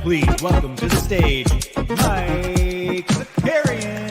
Please welcome to the stage, Mike Zakarian.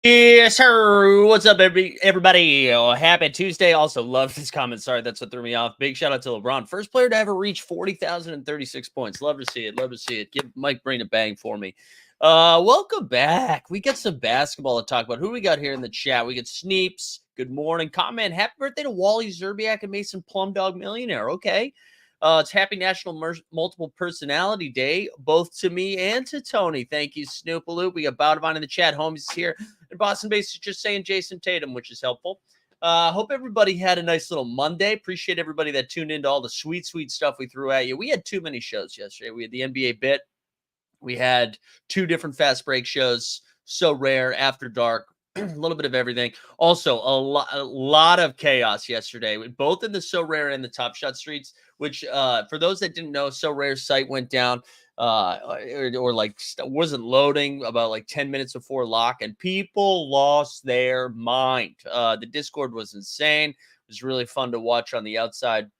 Yes, sir. What's up, everybody? Oh, happy Tuesday. Also, love this comment. Sorry, that's what threw me off. Big shout out to LeBron. First player to ever reach 40,036 points. Love to see it. Love to see it. Give Mike Breen a bang for me. Welcome back. We got some basketball to talk about. Who we got here in the chat? We got Sneeps. Good morning. Comment. Happy birthday to Wally Zerbiak and Mason Plumdog Millionaire. Okay. It's Happy National Multiple Personality Day, both to me and to Tony. Thank you, Snoopaloop. We got Baudavon in the chat. Holmes is here. And Boston Base is just saying Jason Tatum, which is helpful. Hope everybody had a nice little Monday. Appreciate everybody that tuned into all the sweet, sweet stuff we threw at you. We had too many shows yesterday. We had the NBA Bit. We had 2 different fast break shows. So Rare, After Dark. A little bit of everything. Also, a lot of chaos yesterday, both in the So Rare and the Top Shot streets, which for those that didn't know, So Rare's site went down or like wasn't loading about like 10 minutes before lock, and people lost their mind. The Discord was insane. It was really fun to watch on the outside.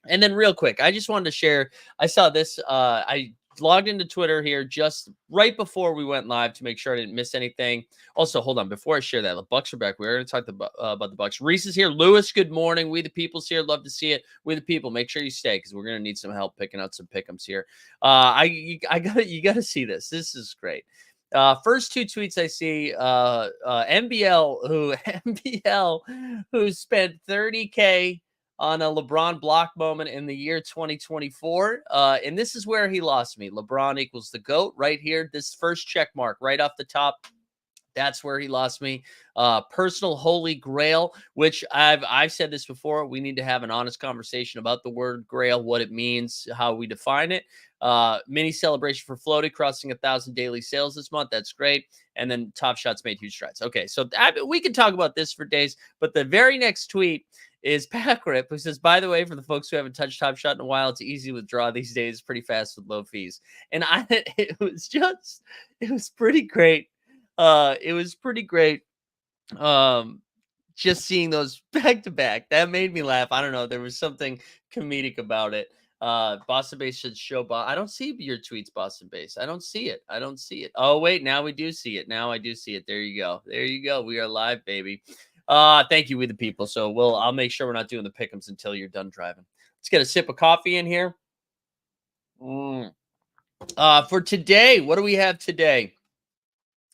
And then real quick, I just wanted to share, I saw this, I logged into Twitter here just right before we went live to make sure I didn't miss anything. Also, hold on, before I share that, the Bucks are back. We're going to talk about the Bucks. Reese is here. Lewis, good morning. We the People's here. Love to see it. We the People, make sure you stay because we're going to need some help picking out some pick'ems here. You got to see this. This is great. First 2 tweets I see, MBL who spent 30K on a LeBron block moment in the year 2024. And this is where he lost me. LeBron equals the GOAT right here. This first check mark right off the top. That's where he lost me. Personal holy grail, which I've said this before. We need to have an honest conversation about the word grail, what it means, how we define it. Mini celebration for Floaty crossing 1,000 daily sales this month. That's great. And then Top Shots made huge strides. Okay, so we could talk about this for days. But the very next tweet is Packrip, who says, by the way, for the folks who haven't touched Top Shot in a while, it's easy to withdraw these days, pretty fast with low fees. And it was pretty great. It was pretty great. Just seeing those back to back, that made me laugh. I don't know. There was something comedic about it. Boston Base should show. I don't see your tweets, Boston Base. I don't see it. Oh, wait. Now we do see it. Now I do see it. There you go. We are live, baby. Thank you, We the People. So I'll make sure we're not doing the pick'ems until you're done driving. Let's get a sip of coffee in here. For today, what do we have today?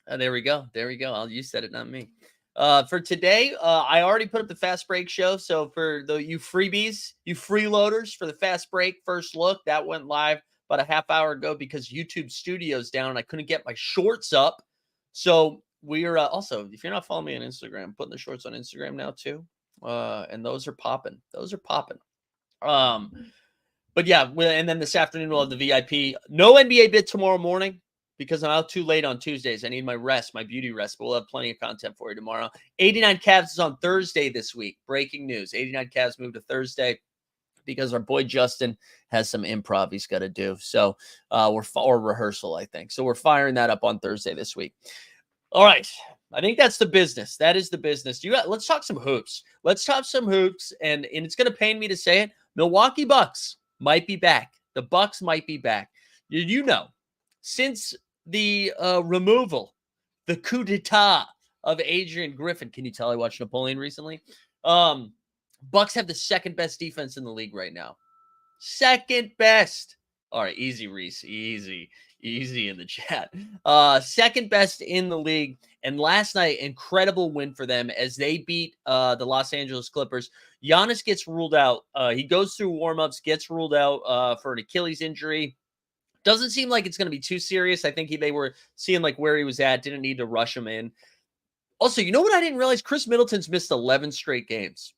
There we go. You said it, not me. For today, I already put up the fast break show. So for you freebies, you freeloaders for the fast break first look, that went live about a half hour ago because YouTube Studio's down and I couldn't get my shorts up. So we're also, if you're not following me on Instagram, I'm putting the shorts on Instagram now too. And those are popping. But yeah, and then this afternoon we'll have the VIP. No NBA Bit tomorrow morning because I'm out too late on Tuesdays. I need my rest, my beauty rest, but we'll have plenty of content for you tomorrow. 89 Cavs is on Thursday this week. Breaking news. 89 Cavs moved to Thursday because our boy Justin has some improv he's got to do. So or rehearsal, I think. So we're firing that up on Thursday this week. All right. I think that's the business. That is the business. Let's talk some hoops. Let's talk some hoops. And it's going to pain me to say it. Milwaukee Bucks might be back. The Bucks might be back. Did you know, since the removal, the coup d'etat of Adrian Griffin, can you tell I watched Napoleon recently? Bucks have the second best defense in the league right now. Second best. All right, easy, Reese. Easy in the chat. Second best in the league. And last night, incredible win for them as they beat the Los Angeles Clippers. Giannis gets ruled out. He goes through warmups, gets ruled out for an Achilles injury. Doesn't seem like it's going to be too serious. I think they were seeing like where he was at. Didn't need to rush him in. Also, you know what I didn't realize? Chris Middleton's missed 11 straight games.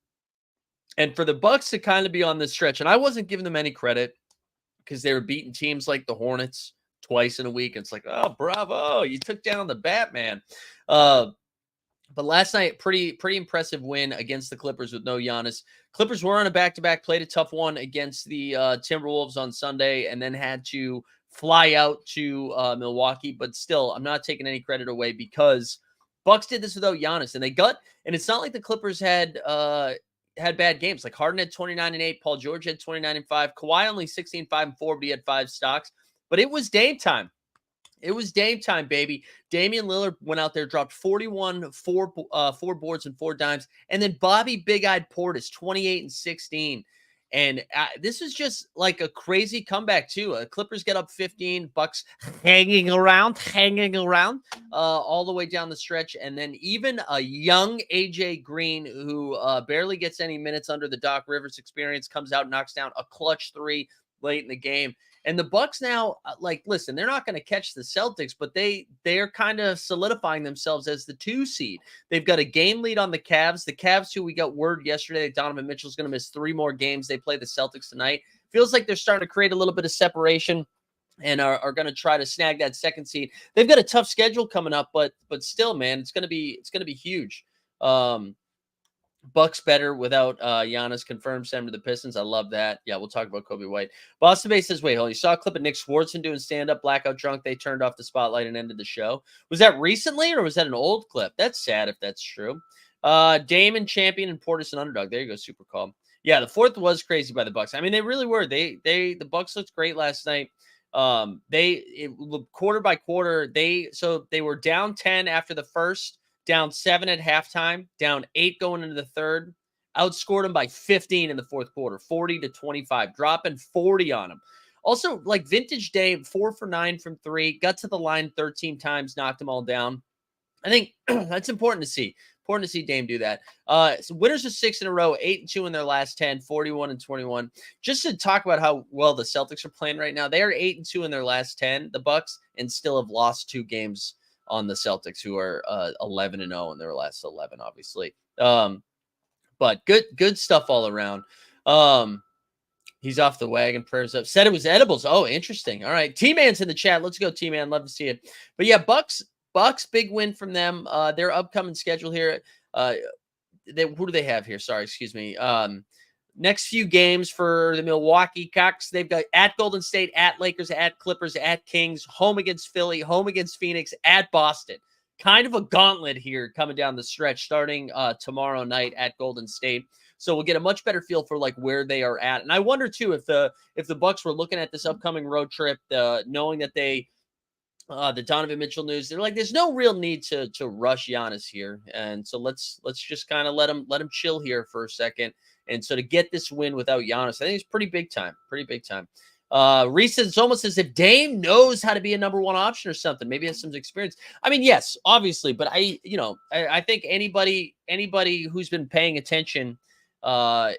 And for the Bucks to kind of be on this stretch, and I wasn't giving them any credit because they were beating teams like the Hornets twice in a week. It's like, oh, bravo, you took down the Batman. But last night, pretty impressive win against the Clippers with no Giannis. Clippers were on a back-to-back, played a tough one against the Timberwolves on Sunday, and then had to fly out to Milwaukee. But still, I'm not taking any credit away because Bucks did this without Giannis, and it's not like the Clippers had bad games. Like Harden had 29-8, Paul George had 29-5, Kawhi only 16-5-4, but he had 5 stocks. But it was Dame time. It was Dame time, baby. Damian Lillard went out there, dropped 41, 4 boards and 4 dimes. And then Bobby Big-Eyed Portis, 28 and 16. And this is just like a crazy comeback, too. Clippers get up 15, Bucks hanging around all the way down the stretch. And then even a young AJ Green, who barely gets any minutes under the Doc Rivers experience, comes out, knocks down a clutch 3 late in the game. And the Bucks now, listen, they're not going to catch the Celtics, but they're kind of solidifying themselves as the 2 seed. They've got a game lead on the Cavs. The Cavs, who we got word yesterday that Donovan Mitchell's going to miss 3 more games. They play the Celtics tonight. Feels like they're starting to create a little bit of separation and are going to try to snag that 2nd seed. They've got a tough schedule coming up, but still, man, it's going to be huge. Bucks better without Giannis, confirmed, send him to the Pistons. I love that. Yeah, we'll talk about Kobe White. Boston Bay says, wait, hold on. You saw a clip of Nick Swartzen doing stand-up, blackout drunk. They turned off the spotlight and ended the show. Was that recently or was that an old clip? That's sad if that's true. Damon, champion, and Portis, an underdog. There you go, super call. Yeah, the 4th was crazy by the Bucks. I mean, they really were. The Bucks looked great last night. Quarter by quarter, they were down 10 after the first, down 7 at halftime, down 8 going into the third, outscored them by 15 in the 4th quarter, 40-25, dropping 40 on them. Also, like vintage Dame, 4 for 9 from 3, got to the line 13 times, knocked them all down. I think that's important to see. Important to see Dame do that. So winners of 6 in a row, 8-2 in their last 10, 41-21. Just to talk about how well the Celtics are playing right now, they are 8-2 in their last 10, the Bucks, and still have lost 2 games on the Celtics, who are 11-0 in their last 11, obviously. But good stuff all around. He's off the wagon. Prayers up. Said it was edibles. Oh, interesting. All right. T-Man's in the chat. Let's go, T-Man. Love to see it. But yeah, Bucks, big win from them. Their upcoming schedule here. Who do they have here? Sorry, excuse me. Next few games for the Milwaukee Bucks, they've got at Golden State, at Lakers, at Clippers, at Kings, home against Philly, home against Phoenix, at Boston. Kind of a gauntlet here coming down the stretch, starting tomorrow night at Golden State. So we'll get a much better feel for like where they are at. And I wonder too if the Bucks were looking at this upcoming road trip, knowing that the Donovan Mitchell news, they're like, there's no real need to rush Giannis here, and so let's just kind of let him chill here for a second. And so to get this win without Giannis, I think it's pretty big time. Reese says it's almost as if Dame knows how to be a number 1 option or something. Maybe has some experience. I mean, yes, obviously, but I think anybody who's been paying attention and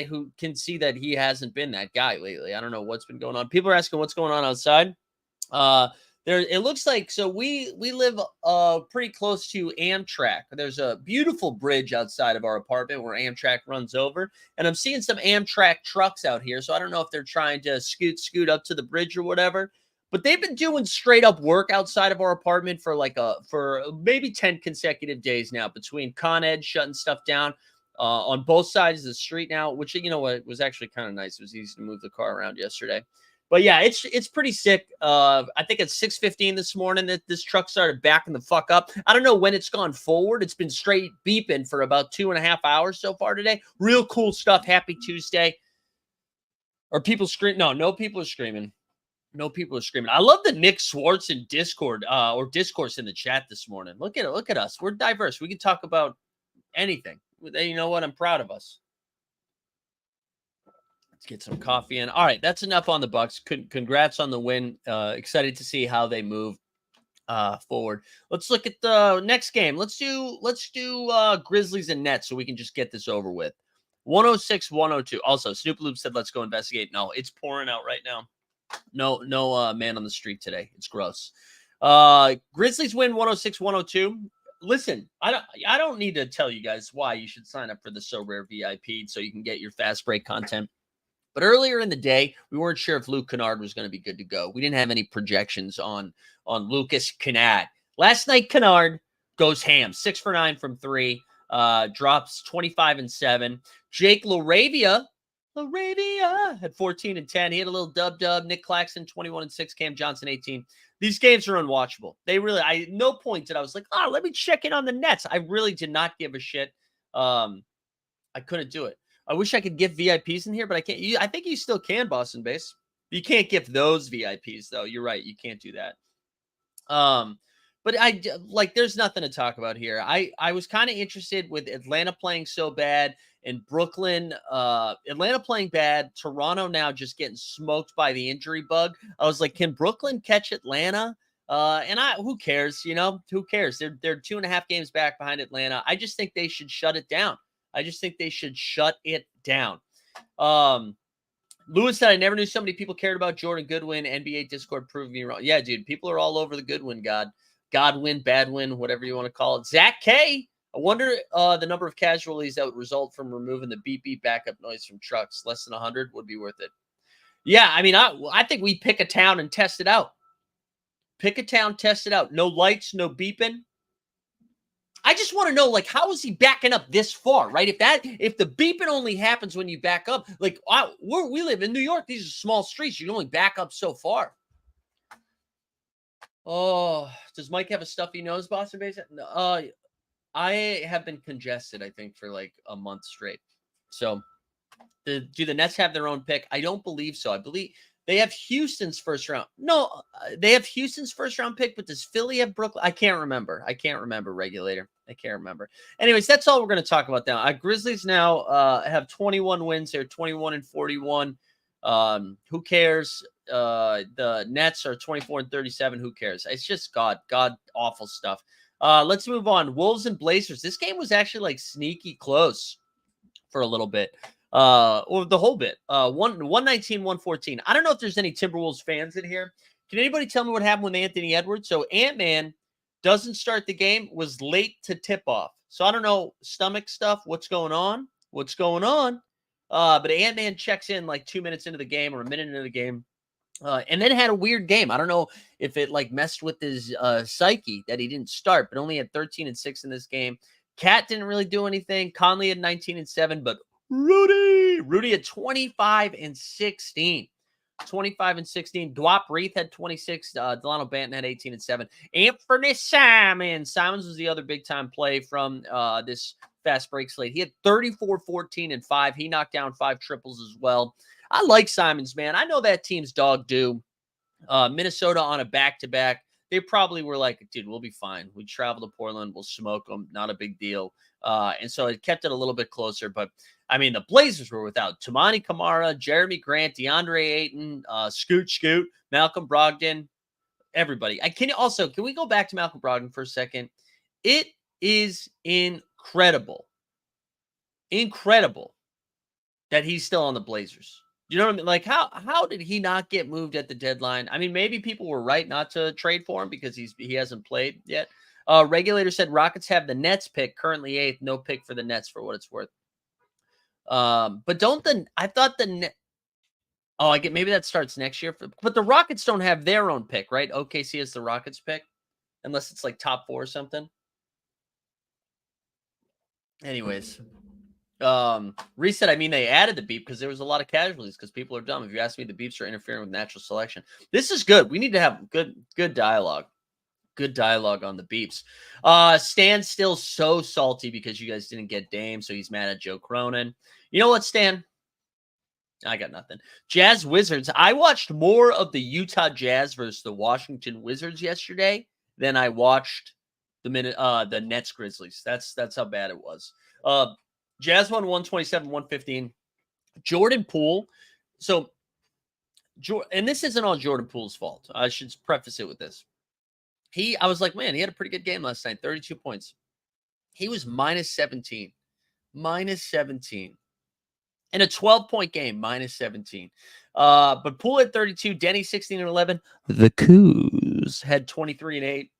who can see that he hasn't been that guy lately. I don't know what's been going on. People are asking what's going on outside. It looks like, so we live pretty close to Amtrak. There's a beautiful bridge outside of our apartment where Amtrak runs over, and I'm seeing some Amtrak trucks out here. So I don't know if they're trying to scoot up to the bridge or whatever, but they've been doing straight up work outside of our apartment for maybe 10 consecutive days now, between Con Ed shutting stuff down. on both sides of the street now, which, you know what, was actually kind of nice. It was easy to move the car around yesterday. But yeah, it's pretty sick. I think at 6:15 this morning that this truck started backing the fuck up. I don't know when it's gone forward. It's been straight beeping for about 2.5 hours so far today. Real cool stuff. Happy Tuesday. Are people screaming? No people are screaming. No people are screaming. I love the Nick Swartz in Discord or discourse in the chat this morning. Look at it. Look at us. We're diverse. We can talk about anything. You know what? I'm proud of us. Let's get some coffee in. All right, that's enough on the Bucks. Congrats on the win. Excited to see how they move forward. Let's look at the next game. Let's do Grizzlies and Nets so we can just get this over with. 106-102. Also, Snoop Loop said, let's go investigate. No, it's pouring out right now. No man on the street today. It's gross. Grizzlies win 106-102. Listen, I don't need to tell you guys why you should sign up for the So Rare VIP so you can get your fast break content. But earlier in the day, we weren't sure if Luke Kennard was going to be good to go. We didn't have any projections on Lucas Kennard. Last night, Kennard goes ham, 6 for 9 from 3, drops 25 and 7. Jake LaRavia had 14 and 10. He had a little dub. Nick Claxton 21 and 6. Cam Johnson 18. These games are unwatchable. They really. At no point did I was like, let me check in on the Nets. I really did not give a shit. I couldn't do it. I wish I could give VIPs in here, but I can't. I think you still can, Boston Base. You can't give those VIPs though. You're right. You can't do that. But there's nothing to talk about here. I was kind of interested with Atlanta playing so bad and Brooklyn, Atlanta playing bad. Toronto now just getting smoked by the injury bug. I was like, can Brooklyn catch Atlanta? Who cares? Who cares? They're 2.5 games back behind Atlanta. I just think they should shut it down. Lewis said, I never knew so many people cared about Jordan Goodwin. NBA Discord proved me wrong. Yeah, dude, people are all over the Goodwin god. Godwin, Badwin, whatever you want to call it. Zach K. I wonder the number of casualties that would result from removing the beep beep backup noise from trucks. Less than 100 would be worth it. Yeah, I mean, I think we pick a town and test it out. No lights, no beeping. I just want to know, how is he backing up this far, right? If the beeping only happens when you back up, we live in New York. These are small streets. You can only back up so far. Oh, does Mike have a stuffy nose, Boston Base? I have been congested, I think, for a month straight. So, do the Nets have their own pick? I don't believe so. I believe they have Houston's first round. No, they have Houston's first round pick, but does Philly have Brooklyn? I can't remember, regulator. I can't remember. Anyways, that's all we're going to talk about now. Grizzlies now have 21 wins. They're 21 and 41. Who cares? The Nets are 24 and 37. Who cares? It's just god awful stuff. Let's move on. Wolves and Blazers. This game was actually sneaky close for a little bit. Or the whole bit. 119-114. I don't know if there's any Timberwolves fans in here. Can anybody tell me what happened with Anthony Edwards? So Ant-Man doesn't start the game, was late to tip off. So I don't know, stomach stuff, what's going on? But Ant-Man checks in 2 minutes into the game or a minute into the game. And then had a weird game. I don't know if it messed with his psyche that he didn't start, but only had 13 and 6 in this game. Cat didn't really do anything. Conley had 19 and 7, but Rudy had 25 and 16. 25 and 16. Dwap Reith had 26. Delano Banton had 18 and 7. Anthony Simons was the other big time play from this fast break slate. He had 34, 14 and 5. He knocked down 5 triples as well. I like Simons, man. I know that team's dog do. Minnesota on a back-to-back. They probably were like, dude, we'll be fine. We travel to Portland. We'll smoke them. Not a big deal. And so it kept it a little bit closer. But, I mean, the Blazers were without Toumani Camara, Jeremy Grant, DeAndre Ayton, Scoot, Malcolm Brogdon, everybody. Can we go back to Malcolm Brogdon for a second? It is incredible that he's still on the Blazers. You know what I mean? How did he not get moved at the deadline? I mean, maybe people were right not to trade for him because he hasn't played yet. Regulator said Rockets have the Nets pick, currently 8th. No pick for the Nets for what it's worth. But maybe that starts next year. But the Rockets don't have their own pick, right? OKC has the Rockets pick, unless it's top 4 or something. Anyways. Reset, I mean, they added the beep because there was a lot of casualties because people are dumb. If you ask me, the beeps are interfering with natural selection. This is good. We need to have good dialogue. Good dialogue on the beeps. Stan's still so salty because you guys didn't get Dame, so he's mad at Joe Cronin. You know what, Stan? I got nothing. Jazz Wizards. I watched more of the Utah Jazz versus the Washington Wizards yesterday than I watched the Nets Grizzlies. That's how bad it was. Jazz won 127-115. Jordan Poole. So and this isn't all Jordan Poole's fault. I should preface it with this. I was like, man, he had a pretty good game last night, 32 points. He was minus 17. Minus 17. In a 12-point game, minus 17. But Poole had 32, Denny 16 and 11. The Coos had 23 and 8.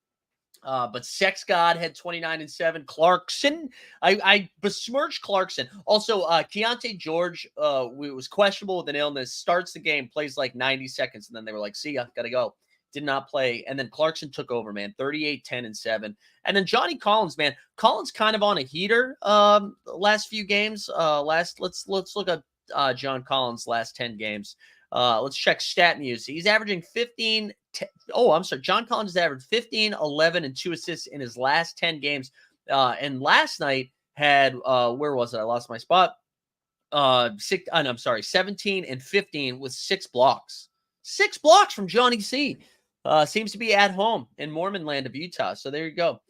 But Sex God had 29 and 7. Clarkson, I besmirched Clarkson. Also, Keontae George was questionable with an illness, starts the game, plays like 90 seconds, and then they were like, see ya, gotta go. Did not play. And then Clarkson took over, man, 38, 10, and 7. And then Johnny Collins, man. Collins kind of on a heater last few games. Let's look at John Collins' last 10 games. Let's check StatMuse. He's averaging 15. I'm sorry. John Collins has averaged 15, 11, and 2 assists in his last 10 games. And last night had, where was it? I lost my spot. 17 and 15 with 6 blocks. 6 blocks from Johnny C. Seems to be at home in Mormon land of Utah. So there you go.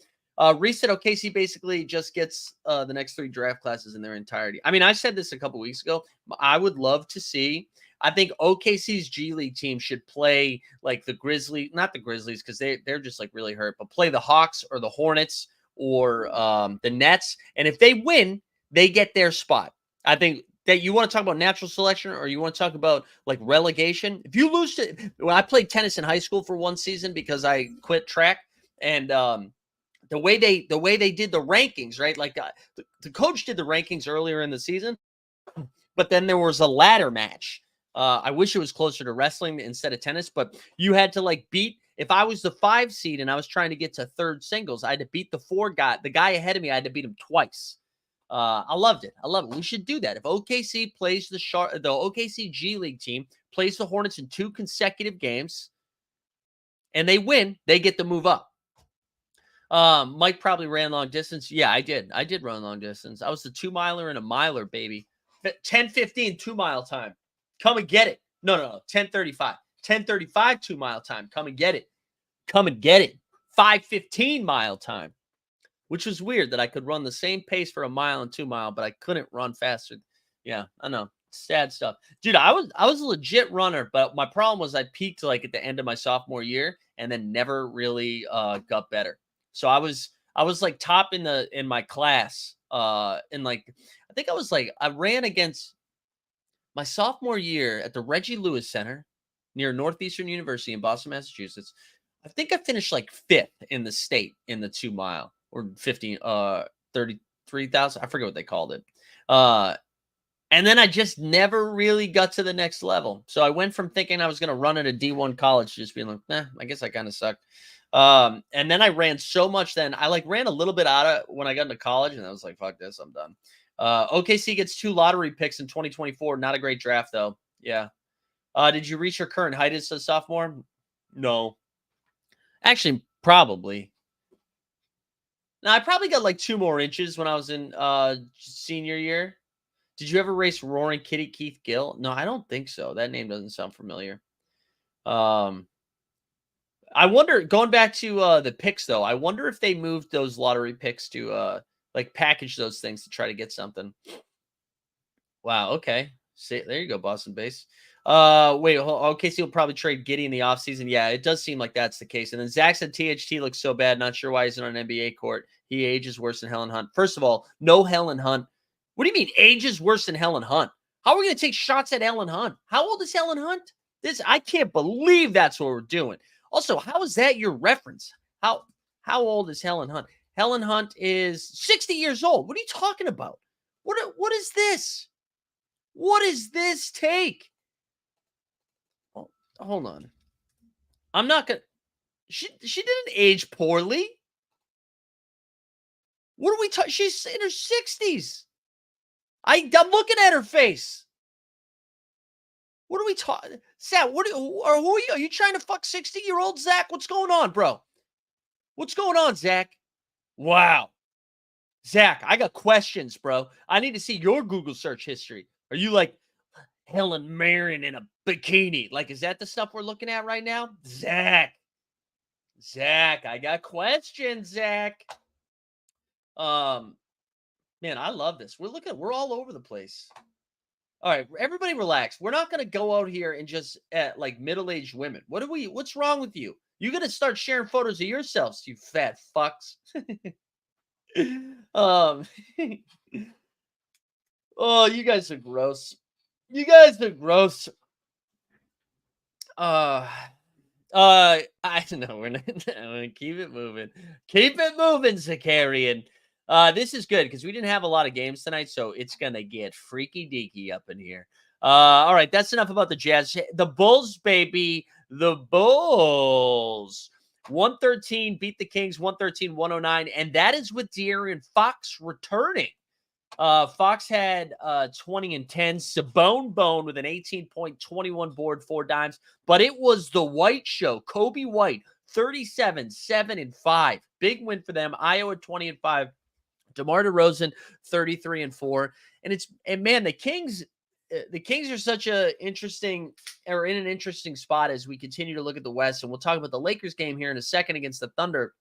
Reset OKC basically just gets the next 3 draft classes in their entirety. I mean, I said this a couple weeks ago. I would love to see. I think OKC's G League team should play like the Grizzlies, not the Grizzlies because they're just like really hurt, but play the Hawks or the Hornets or the Nets. And if they win, they get their spot. I think that you want to talk about natural selection or you want to talk about like relegation. If you lose to, when I played tennis in high school for one season because I quit track, and the way they did the rankings, right? Like the coach did the rankings earlier in the season, but then there was a ladder match. I wish it was closer to wrestling instead of tennis, but you had to like beat. If I was the 5 seed and I was trying to get to third singles, I had to beat the guy ahead of me. I had to beat him twice. I loved it. I love it. We should do that. If OKC plays the OKC G League team plays the Hornets in 2 consecutive games and they win, they get to move up. Mike probably ran long distance. Yeah, I did. I did run long distance. I was the 2-miler and a miler, baby. 10:15 2-mile time. Come and get it. No. 10:35. 10:35 2-mile time. Come and get it. Come and get it. 5:15 mile time. Which was weird that I could run the same pace for a mile and 2-mile, but I couldn't run faster. Yeah, I know. Sad stuff. Dude, I was a legit runner, but my problem was I peaked like at the end of my sophomore year and then never really got better. So I was like top in my class. And like I think I ran against my sophomore year at the Reggie Lewis Center near Northeastern University in Boston, Massachusetts. I think I finished like 5th in the state in the 2-mile or 33,000. I forget what they called it. And then I just never really got to the next level. So I went from thinking I was going to run at a D1 college to just being like, I guess I kind of sucked. And then I ran so much then. I like ran a little bit out of when I got into college and I was like, fuck this, I'm done. OKC gets 2 lottery picks in 2024. Not a great draft though. Yeah. Did you reach your current height as a sophomore? No. Actually, probably. Now, I probably got like 2 more inches when I was in senior year. Did you ever race Roaring Kitty Keith Gill? No, I don't think so. That name doesn't sound familiar. I wonder, going back to the picks, though, I wonder if they moved those lottery picks to like package those things to try to get something. Wow, okay. See, there you go, Boston base. Wait, OKC will probably trade Giddey in the offseason. Yeah, it does seem like that's the case. And then Zach said THT looks so bad. Not sure why he's on an NBA court. He ages worse than Helen Hunt. First of all, no Helen Hunt. What do you mean ages worse than Helen Hunt? How are we going to take shots at Helen Hunt? How old is Helen Hunt? I can't believe that's what we're doing. Also, how is that your reference? How old is Helen Hunt? Helen Hunt is 60 years old. What are you talking about? What is this? What is this take? Oh, hold on. I'm not going to. She didn't age poorly. What are we talking? She's in her 60s. I'm looking at her face. What are we talking? Zach, who are you? Are you trying to fuck 60-year-old Zach? What's going on, bro? What's going on, Zach? Wow. Zach, I got questions, bro. I need to see your Google search history. Are you like Helen Mirren in a bikini? Like, is that the stuff we're looking at right now? Zach, I got questions, Zach. Man, I love this. We're all over the place. All right, everybody relax. We're not going to go out here and just like middle-aged women. What's wrong with you? You got to start sharing photos of yourselves, you fat fucks. Oh, you guys are gross. You guys are gross. I don't know. We're gonna keep it moving. Keep it moving, Zakarian. This is good because we didn't have a lot of games tonight, so it's gonna get freaky deaky up in here. All right, that's enough about the Jazz. The Bulls, baby. The Bulls. 113 beat the Kings 113-109, and that is with De'Aaron Fox returning. Fox had 20 and 10. Sabone Bone with an 18-point, 21 board, 4 dimes. But it was the White show. Kobe White, 37, 7 and 5. Big win for them. Iowa 20 and 5. DeMar DeRozan 33 and 4. And man, the Kings are such in an interesting spot as we continue to look at the West. And we'll talk about the Lakers game here in a second against the Thunder.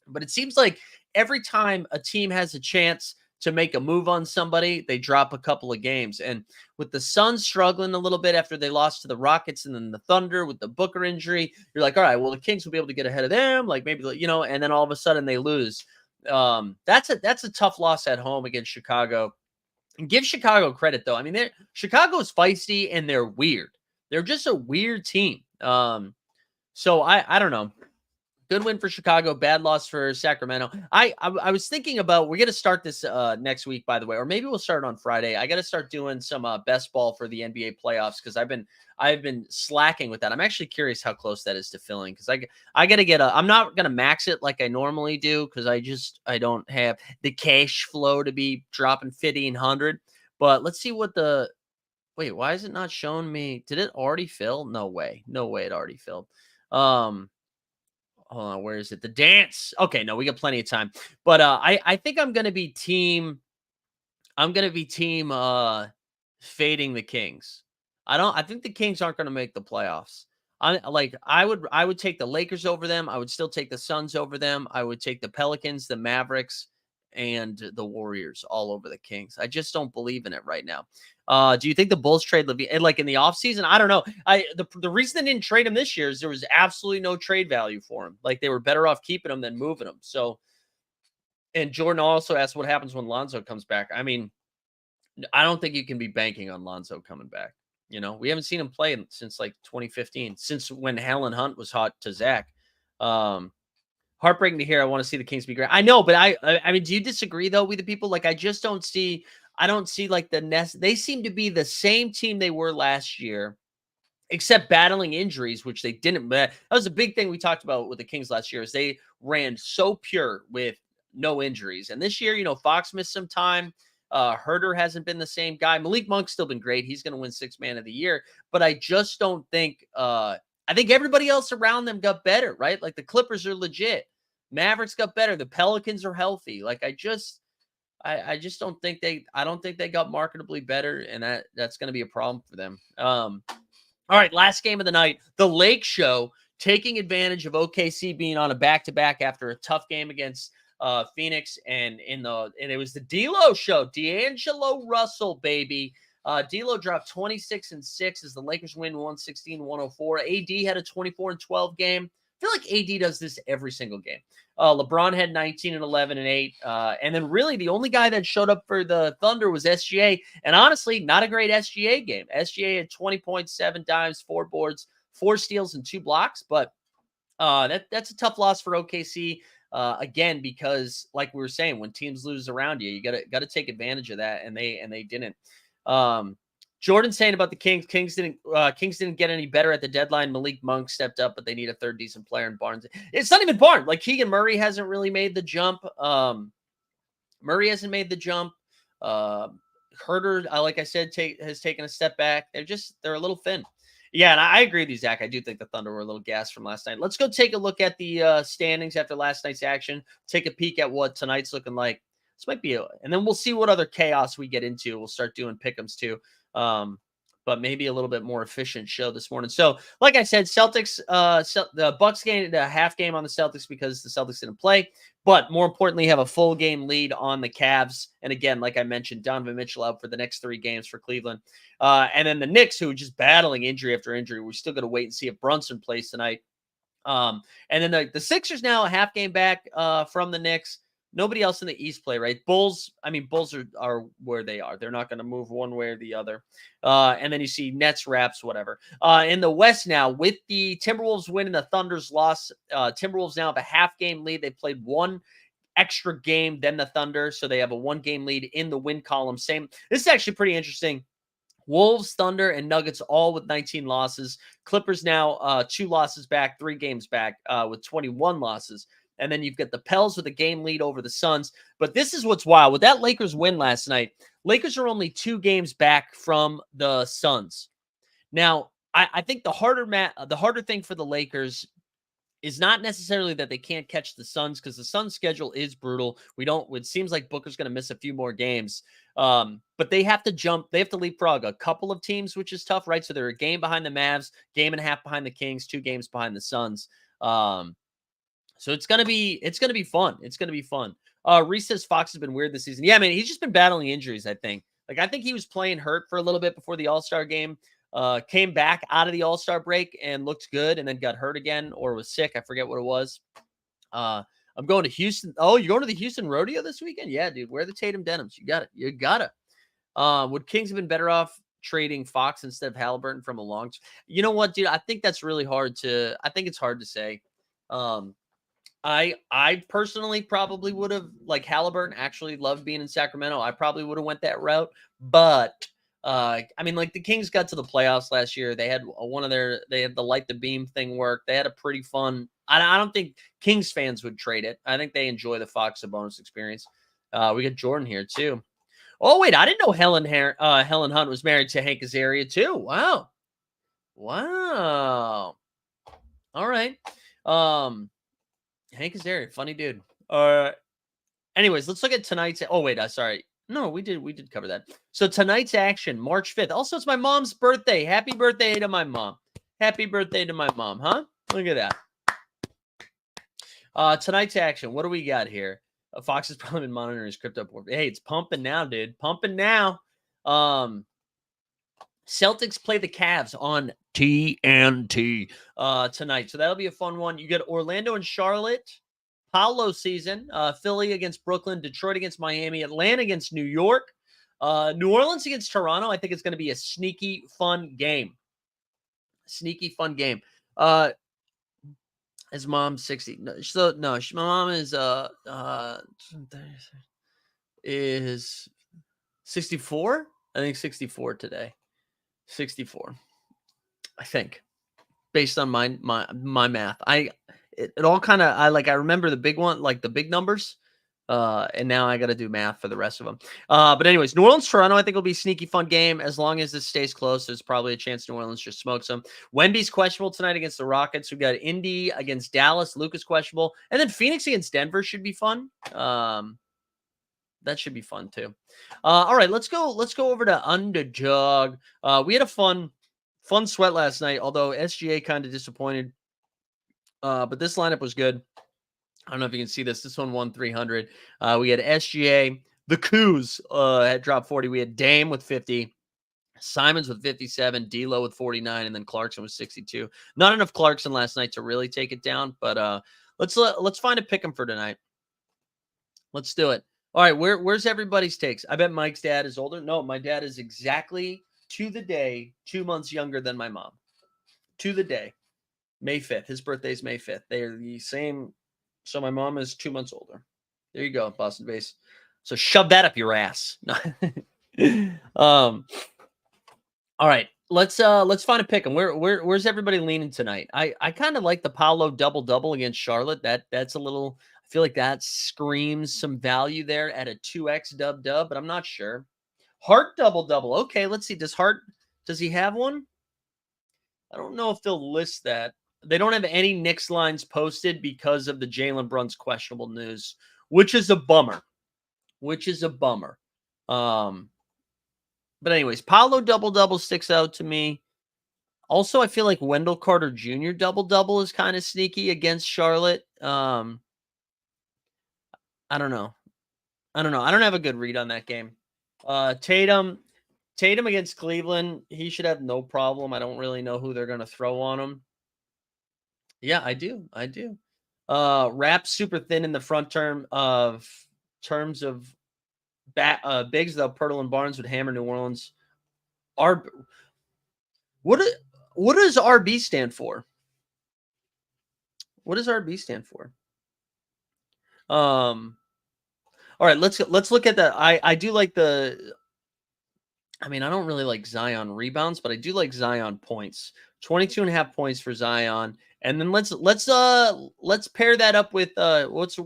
But it seems like every time a team has a chance to make a move on somebody, they drop a couple of games. And with the Suns struggling a little bit after they lost to the Rockets and then the Thunder with the Booker injury, you're like, all right, well, the Kings will be able to get ahead of them. Like maybe, and then all of a sudden they lose. That's a tough loss at home against Chicago. And give Chicago credit, though. I mean, Chicago's feisty and they're weird. They're just a weird team. So I don't know. Good win for Chicago, bad loss for Sacramento. I was thinking about, we're going to start this next week, by the way, or maybe we'll start on Friday. I got to start doing some best ball for the NBA playoffs because I've been slacking with that. I'm actually curious how close that is to filling because I got to get I'm not going to max it like I normally do because I don't have the cash flow to be dropping 1,500. But let's see what wait, why is it not showing me? Did it already fill? No way it already filled. Hold on, where is it? The dance. Okay, no, we got plenty of time. But I think I'm gonna be team fading the Kings. I think the Kings aren't gonna make the playoffs. I would take the Lakers over them. I would still take the Suns over them. I would take the Pelicans, the Mavericks, and the Warriors all over the Kings. I just don't believe in it right now. Do you think the Bulls trade LaVine like in the offseason? I don't know. The reason they didn't trade him this year is there was absolutely no trade value for him. Like they were better off keeping him than moving him. So, and Jordan also asked what happens when Lonzo comes back. I mean, I don't think you can be banking on Lonzo coming back. We haven't seen him play since like 2015, since when Helen Hunt was hot to Zach. Heartbreaking to hear. I want to see the Kings be great. I know, but I mean, do you disagree though with the people? Like, I just don't see. I don't see like the nest. They seem to be the same team they were last year, except battling injuries, which they didn't. That was a big thing we talked about with the Kings last year. Is they ran so pure with no injuries, and this year, Fox missed some time. Herter hasn't been the same guy. Malik Monk's still been great. He's going to win 6th man of the year, but I just don't think. I think everybody else around them got better, right? Like the Clippers are legit. Mavericks got better. The Pelicans are healthy. Like I just don't think I don't think they got marketably better, and that's going to be a problem for them. All right, last game of the night, the Lake Show taking advantage of OKC being on a back-to-back after a tough game against Phoenix, and it was the D'Lo show. D'Angelo Russell, baby. D'Lo dropped 26 and 6 as the Lakers win 116-104. AD had a 24 and 12 game. I feel like AD does this every single game. LeBron had 19 and 11 and 8. And then really the only guy that showed up for the Thunder was SGA. And honestly, not a great SGA game. SGA had 20 points, 7 dimes, 4 boards, 4 steals, and 2 blocks. But that's a tough loss for OKC. Again, because like we were saying, when teams lose around you, you gotta take advantage of that. And they didn't. Jordan saying about the Kings. Kings didn't get any better at the deadline. Malik Monk stepped up, but they need a third decent player in Barnes. It's not even Barnes. Like Keegan Murray hasn't really made the jump. Murray hasn't made the jump. Herter, like I said, has taken a step back. They're a little thin. Yeah, and I agree with you, Zach. I do think the Thunder were a little gassed from last night. Let's go take a look at the standings after last night's action. Take a peek at what tonight's looking like. This might be, and then we'll see what other chaos we get into. We'll start doing pick'ems too. But maybe a little bit more efficient show this morning. So, like I said, Celtics, the Bucks gained a half game on the Celtics because the Celtics didn't play. But more importantly, have a full game lead on the Cavs. And again, like I mentioned, Donovan Mitchell out for the next 3 games for Cleveland. And then the Knicks, who are just battling injury after injury. We're still going to wait and see if Brunson plays tonight. And then the Sixers now a half game back from the Knicks. Nobody else in the East play, right? Bulls are where they are. They're not going to move one way or the other. And then you see Nets, Raps, whatever. In the West now, with the Timberwolves win and the Thunder's loss, Timberwolves now have a half game lead. They played 1 extra game than the Thunder, so they have a 1 game lead in the win column. Same. This is actually pretty interesting. Wolves, Thunder, and Nuggets all with 19 losses. Clippers now 2 losses back, 3 games back with 21 losses. And then you've got the Pels with a game lead over the Suns. But this is what's wild. With that Lakers win last night, Lakers are only 2 games back from the Suns. Now, I think the harder thing for the Lakers is not necessarily that they can't catch the Suns, because the Suns' schedule is brutal. It seems like Booker's going to miss a few more games. But they have to leapfrog a couple of teams, which is tough, right? So they're a game behind the Mavs, game and a half behind the Kings, 2 games behind the Suns. So it's gonna be fun. It's gonna be fun. Reese says Fox has been weird this season. Yeah, man, he's just been battling injuries, I think. I think he was playing hurt for a little bit before the All-Star game. Came back out of the All-Star break and looked good, and then got hurt again or was sick. I forget what it was. I'm going to Houston. Oh, you're going to the Houston Rodeo this weekend? Yeah, dude. Wear the Tatum denims. You got it. You got it. Would Kings have been better off trading Fox instead of Halliburton from a long? You know what, dude? I think that's really hard to. I think it's hard to say. I personally probably would have, like, Halliburton actually loved being in Sacramento. I probably would have went that route. But I mean, like, the Kings got to the playoffs last year. They had they had the light the beam thing work. They had a pretty fun. I don't think Kings fans would trade it. I think they enjoy the Fox Sabonis experience. We got Jordan here too. Oh wait, I didn't know Helen Hunt was married to Hank Azaria too. Wow. All right. Hank Azaria, funny dude. Anyways, let's look at tonight's. Oh wait, sorry. No, we did cover that. So tonight's action, March 5th. Also, it's my mom's birthday. Happy birthday to my mom. Happy birthday to my mom, huh? Look at that. Tonight's action. What do we got here? Fox has probably been monitoring his crypto board. Hey, it's pumping now, dude. Pumping now. Celtics play the Cavs on TNT tonight. So that'll be a fun one. You got Orlando and Charlotte. Paolo season. Philly against Brooklyn. Detroit against Miami. Atlanta against New York. New Orleans against Toronto. I think it's going to be a sneaky, fun game. Sneaky, fun game. His mom's 60. No, my mom is 64. I think 64 today. 64. I think, based on my math. It all kind of, I remember the big one, like the big numbers. And now I got to do math for the rest of them. But anyways, New Orleans, Toronto, I think will be a sneaky fun game. As long as this stays close, there's probably a chance New Orleans just smokes them. Wemby's questionable tonight against the Rockets. We've got Indy against Dallas. Lucas questionable. And then Phoenix against Denver should be fun. That should be fun too. All right, let's go over to Underdog. We had a fun sweat last night, although SGA kind of disappointed. But this lineup was good. I don't know if you can see this. This one won 300. We had SGA. The Coos had dropped 40. We had Dame with 50. Simons with 57. D'Lo with 49. And then Clarkson with 62. Not enough Clarkson last night to really take it down. But let's find a pick 'em for tonight. Let's do it. All right, where's everybody's takes? I bet Mike's dad is older. No, my dad is exactly to the day 2 months younger than my mom. To the day. May 5th. His birthday is May 5th. They are the same. So my mom is 2 months older. There you go, Boston base. So shove that up your ass. All right, let's find a pick 'em. Where's everybody leaning tonight? I kind of like the Paolo double against Charlotte. That's a little. I feel like that screams some value there at a 2x dub, but I'm not sure. Hart double-double. Okay, let's see. Does he have one? I don't know if they'll list that. They don't have any Knicks lines posted because of the Jalen Brunson questionable news, which is a bummer. But anyways, Paolo double-double sticks out to me. Also, I feel like Wendell Carter Jr. double-double is kind of sneaky against Charlotte. I don't know. I don't have a good read on that game. Tatum against Cleveland, he should have no problem. I don't really know who they're going to throw on him. Yeah, I do. Rap super thin in the front terms of bigs, though. Pirtle and Barnes would hammer New Orleans. What does RB stand for? What does RB stand for? All right, let's look at that. I do like the. I mean, I don't really like Zion rebounds, but I do like Zion points. 22.5 points for Zion. And then let's pair that up with let's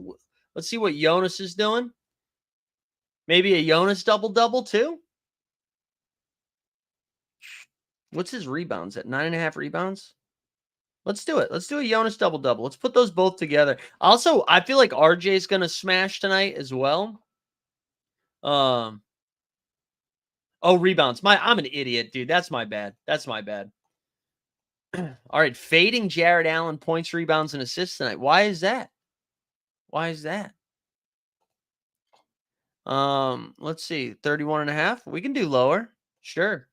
see what Jonas is doing. Maybe a Jonas double-double too. What's his rebounds at? 9.5 rebounds? Let's do it. Let's do a Jonas double-double. Let's put those both together. Also, I feel like RJ is going to smash tonight as well. Oh, rebounds. I'm an idiot, dude. That's my bad. All right, fading Jared Allen points, rebounds, and assists tonight. Why is that? Let's see. 31.5. We can do lower. Sure.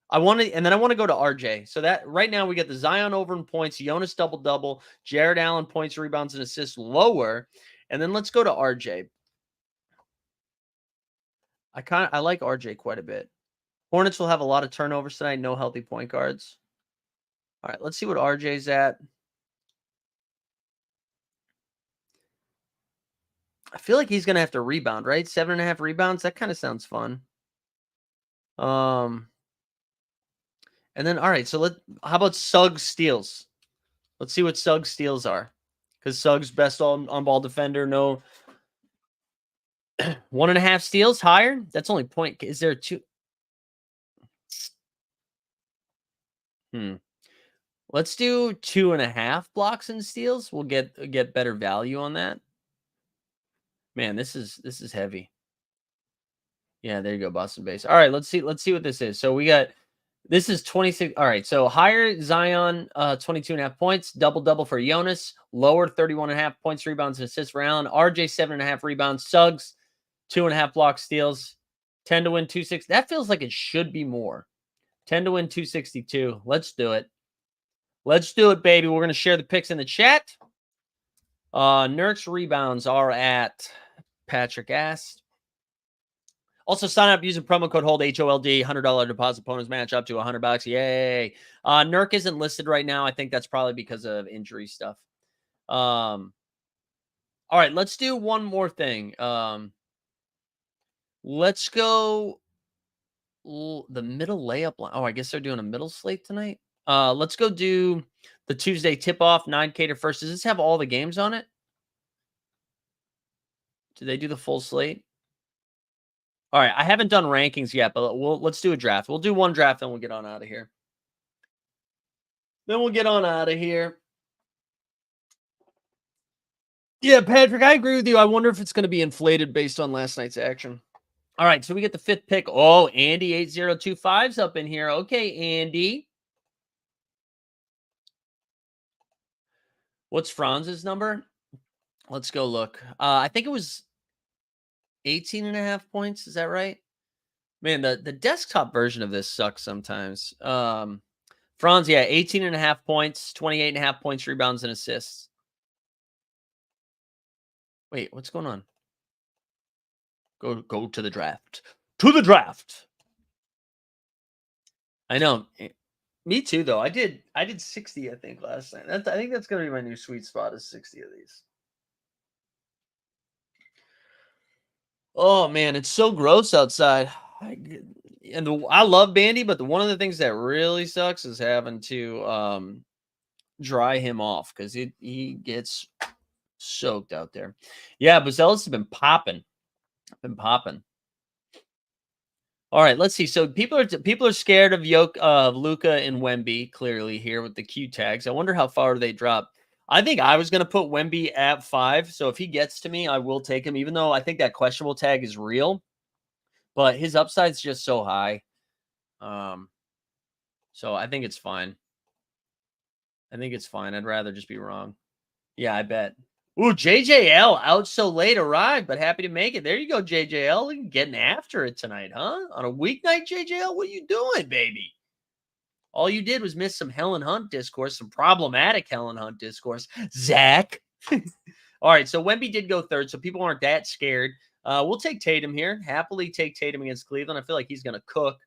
I want to go to RJ. So that right now we get the Zion over in points, Jonas double-double, Jared Allen points, rebounds, and assists lower. And then let's go to RJ. I like RJ quite a bit. Hornets will have a lot of turnovers tonight, no healthy point guards. All right, let's see what RJ's at. I feel like he's going to have to rebound, right? 7.5 rebounds. That kind of sounds fun. And then, all right, so how about Suggs steals? Let's see what Suggs steals are. Because Suggs best on-ball defender. No. 1.5 steals higher? That's only point. Is there 2? Let's do 2.5 blocks and steals. We'll get better value on that. Man, this is heavy. Yeah, there you go, Boston base. All right, let's see what this is. So we got this is 26. All right, so higher Zion 22.5 points, double-double for Jonas, lower 31.5 points, rebounds, and assists for Allen. RJ 7.5 rebounds, Suggs 2.5 blocks, steals, 10 to win 260. That feels like it should be more. 10 to win 262. Let's do it. Let's do it, baby. We're going to share the picks in the chat. Nurk's rebounds are at Patrick Ass. Also, sign up using promo code HOLD, HOLD, $100 deposit bonus match up to $100. Yay. Nurk isn't listed right now. I think that's probably because of injury stuff. All right, let's do one more thing. Let's go the middle layup line. Oh, I guess they're doing a middle slate tonight. Let's go do the Tuesday tip-off, 9K to first. Does this have all the games on it? Do they do the full slate? All right, I haven't done rankings yet, but let's do a draft. We'll do one draft, and we'll get on out of here. Yeah, Patrick, I agree with you. I wonder if it's going to be inflated based on last night's action. All right, so we get the 5th pick. Oh, Andy 8025's up in here. Okay, Andy. What's Franz's number? Let's go look. I think it was 18.5 points. Is that right? Man, the desktop version of this sucks sometimes. Franz, yeah, 18.5 points, 28.5 points, rebounds, and assists. Wait, what's going on? Go to the draft. To the draft. I know. Me too, though. I did 60, I think, last night. I think that's going to be my new sweet spot is 60 of these. Oh, man, it's so gross outside. I love Bandy, but one of the things that really sucks is having to dry him off because he gets soaked out there. Yeah, Buzelis has been popping. All right, let's see. So people are scared of Luca and Wemby clearly here with the Q tags. I wonder how far they drop. I think I was going to put Wemby at 5. So if he gets to me, I will take him, even though I think that questionable tag is real. But his upside's just so high. So I think it's fine. I think it's fine. I'd rather just be wrong. Yeah, I bet. Ooh, JJL out so late arrived, but happy to make it. There you go, JJL. Getting after it tonight, huh? On a weeknight, JJL? What are you doing, baby? All you did was miss some Helen Hunt discourse, some problematic Helen Hunt discourse. Zach. All right, so Wemby did go third, so people aren't that scared. We'll take Tatum here. Happily take Tatum against Cleveland. I feel like he's going to cook.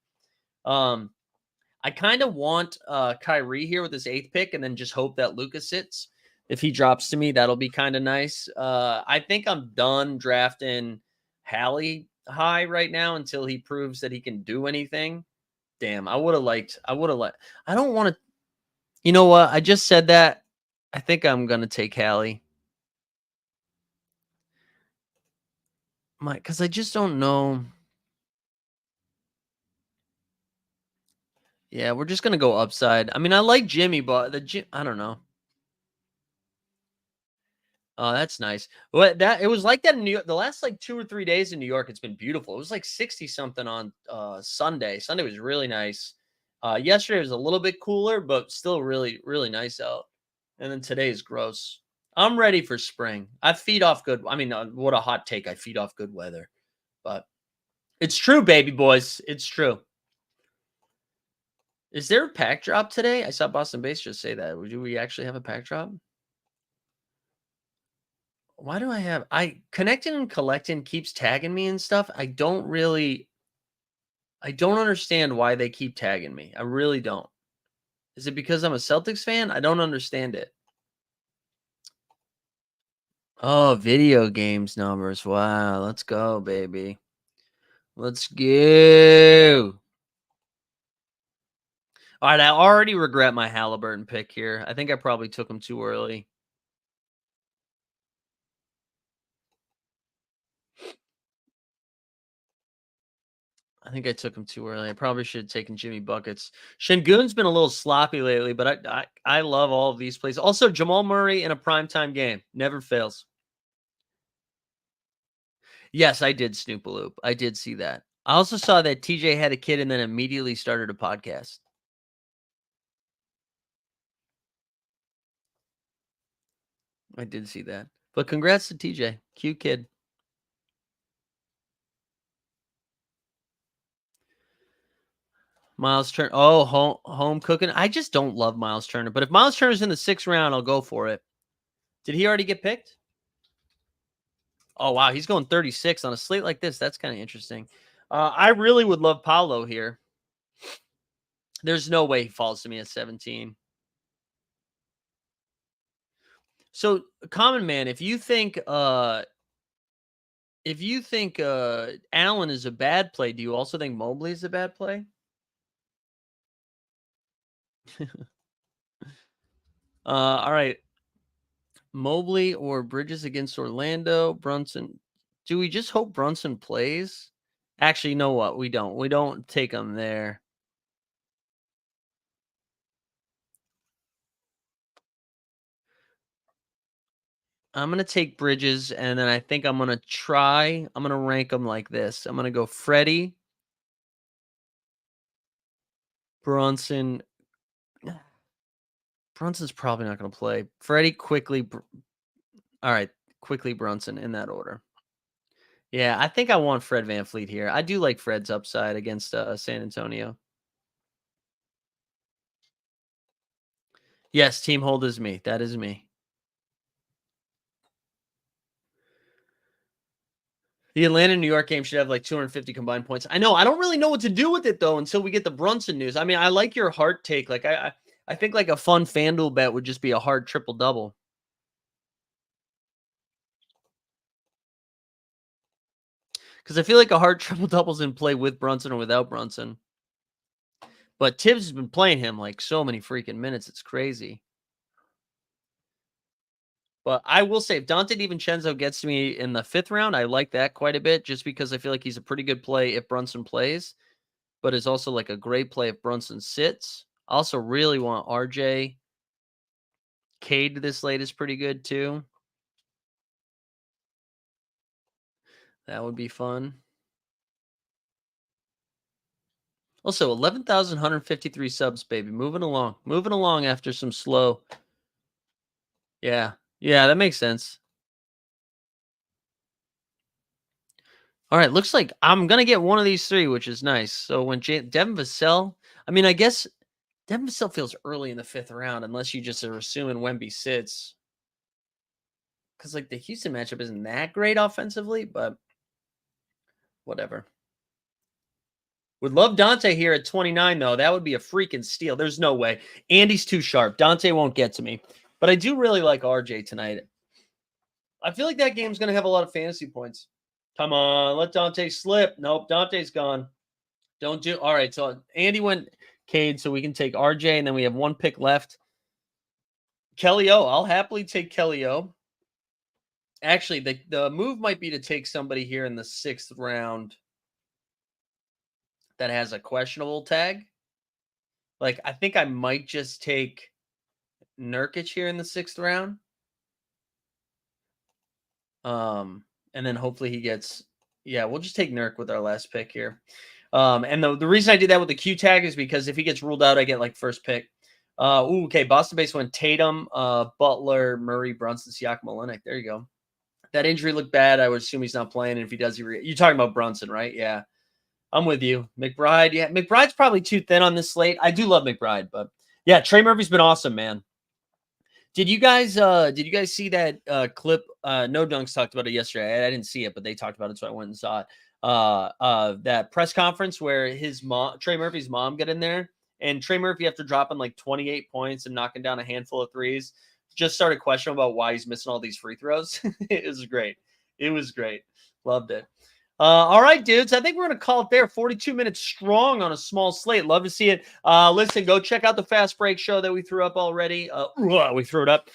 I kind of want Kyrie here with his 8th pick and then just hope that Luka sits. If he drops to me, that'll be kind of nice. I think I'm done drafting Hallie high right now until he proves that he can do anything. Damn, I would have liked. I don't want to. You know what? I just said that. I think I'm going to take Hallie. Because I just don't know. Yeah, we're just going to go upside. I mean, I like Jimmy, but I don't know. Oh, that's nice. Well, it was like that in New York. The last like 2 or 3 days in New York, it's been beautiful. It was like 60 something on Sunday. Sunday was really nice. Yesterday was a little bit cooler, but still really, really nice out. And then today is gross. I'm ready for spring. I feed off good. I mean, what a hot take. I feed off good weather, but it's true, baby boys. It's true. Is there a pack drop today? I saw Boston Base just say that. Do we actually have a pack drop? Why do I connecting and collecting keeps tagging me and stuff? I don't understand why they keep tagging me. I really don't. Is it because I'm a Celtics fan? I don't understand it. Oh, video games numbers. Wow. Let's go, baby. Let's go. All right. I already regret my Halliburton pick here. I think I probably took him too early. I think I took him too early. I probably should have taken Jimmy Buckets. Şengün's been a little sloppy lately, but I love all of these plays. Also, Jamal Murray in a primetime game. Never fails. Yes, I did snoop a loop. I did see that. I also saw that TJ had a kid and then immediately started a podcast. I did see that. But congrats to TJ. Cute kid. Miles Turner. Oh, home cooking. I just don't love Miles Turner. But if Miles Turner's in the 6th round, I'll go for it. Did he already get picked? Oh, wow. He's going 36 on a slate like this. That's kind of interesting. I really would love Paolo here. There's no way he falls to me at 17. So, common man, if you think Allen is a bad play, do you also think Mobley is a bad play? All right. Mobley or Bridges against Orlando. Brunson. Do we just hope Brunson plays? Actually, you know what? We don't. We don't take him there. I'm going to take Bridges, and then I think I'm going to rank them like this. I'm going to go Freddie, Brunson. Brunson's probably not going to play. Freddie, quickly. All right, quickly Brunson in that order. Yeah, I think I want Fred VanVleet here. I do like Fred's upside against San Antonio. Yes, team hold is me. That is me. The Atlanta New York game should have like 250 combined points. I know. I don't really know what to do with it though until we get the Brunson news. I mean, I like your Hart take. Like I think like a fun FanDuel bet would just be a Hart triple double. Because I feel like a Hart triple double's in play with Brunson or without Brunson. But Tibbs has been playing him like so many freaking minutes. It's crazy. But I will say, if Dante DiVincenzo gets to me in the 5th round, I like that quite a bit just because I feel like he's a pretty good play if Brunson plays. but is also like a great play if Brunson sits. I also really want RJ. Cade to this late is pretty good too. That would be fun. Also, 11,153 subs, baby. Moving along. Moving along after some slow. Yeah. Yeah, that makes sense. All right. Looks like I'm going to get one of these three, which is nice. So when Devin Vassell, I mean, I guess Devin Vassell feels early in the 5th round, unless you just are assuming Wemby sits. Because, like, the Houston matchup isn't that great offensively, but whatever. Would love Dante here at 29, though. That would be a freaking steal. There's no way. Andy's too sharp. Dante won't get to me. But I do really like RJ tonight. I feel like that game's going to have a lot of fantasy points. Come on. Let Dante slip. Nope. Dante's gone. Don't do. All right. So Andy went Cade, so we can take RJ, and then we have one pick left. Kelly O. I'll happily take Kelly O. Actually, the move might be to take somebody here in the 6th round that has a questionable tag. Like, I think I might just take Nurkic here in the 6th round. And then hopefully he gets, yeah, we'll just take Nurk with our last pick here. And the reason I did that with the Q tag is because if he gets ruled out, I get like first pick. Okay. Boston base went Tatum, Butler, Murray, Brunson, Siakam, Olenek. There you go. That injury looked bad. I would assume he's not playing. And if he does, you're talking about Brunson, right? Yeah. I'm with you. McBride. Yeah. McBride's probably too thin on this slate. I do love McBride, but yeah, Trey Murphy's been awesome, man. Did you guys see that clip? No Dunks talked about it yesterday. I didn't see it, but they talked about it, so I went and saw it. That press conference where his mom, Trey Murphy's mom, got in there, and Trey Murphy, after dropping like 28 points and knocking down a handful of threes, just started questioning about why he's missing all these free throws. It was great. It was great. Loved it. All right, dudes. I think we're going to call it there. 42 minutes strong on a small slate. Love to see it. Listen, go check out the Fast Break show that we threw up already. We threw it up.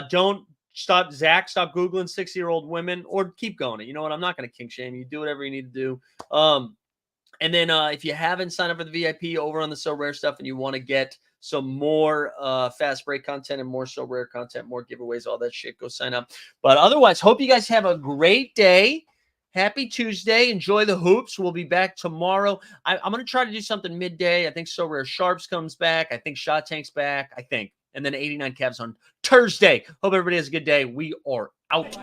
Don't stop, Zach. Stop Googling 60-year-old women, or keep going. You know what? I'm not going to kink shame you. Do whatever you need to do. And then if you haven't signed up for the VIP over on the So Rare stuff and you want to get some more Fast Break content and more So Rare content, more giveaways, all that shit, go sign up. But otherwise, hope you guys have a great day. Happy Tuesday. Enjoy the hoops. We'll be back tomorrow. I'm going to try to do something midday. I think So Rare Sharps comes back. I think Shot Tank's back. I think. And then 89 Cavs on Thursday. Hope everybody has a good day. We are out.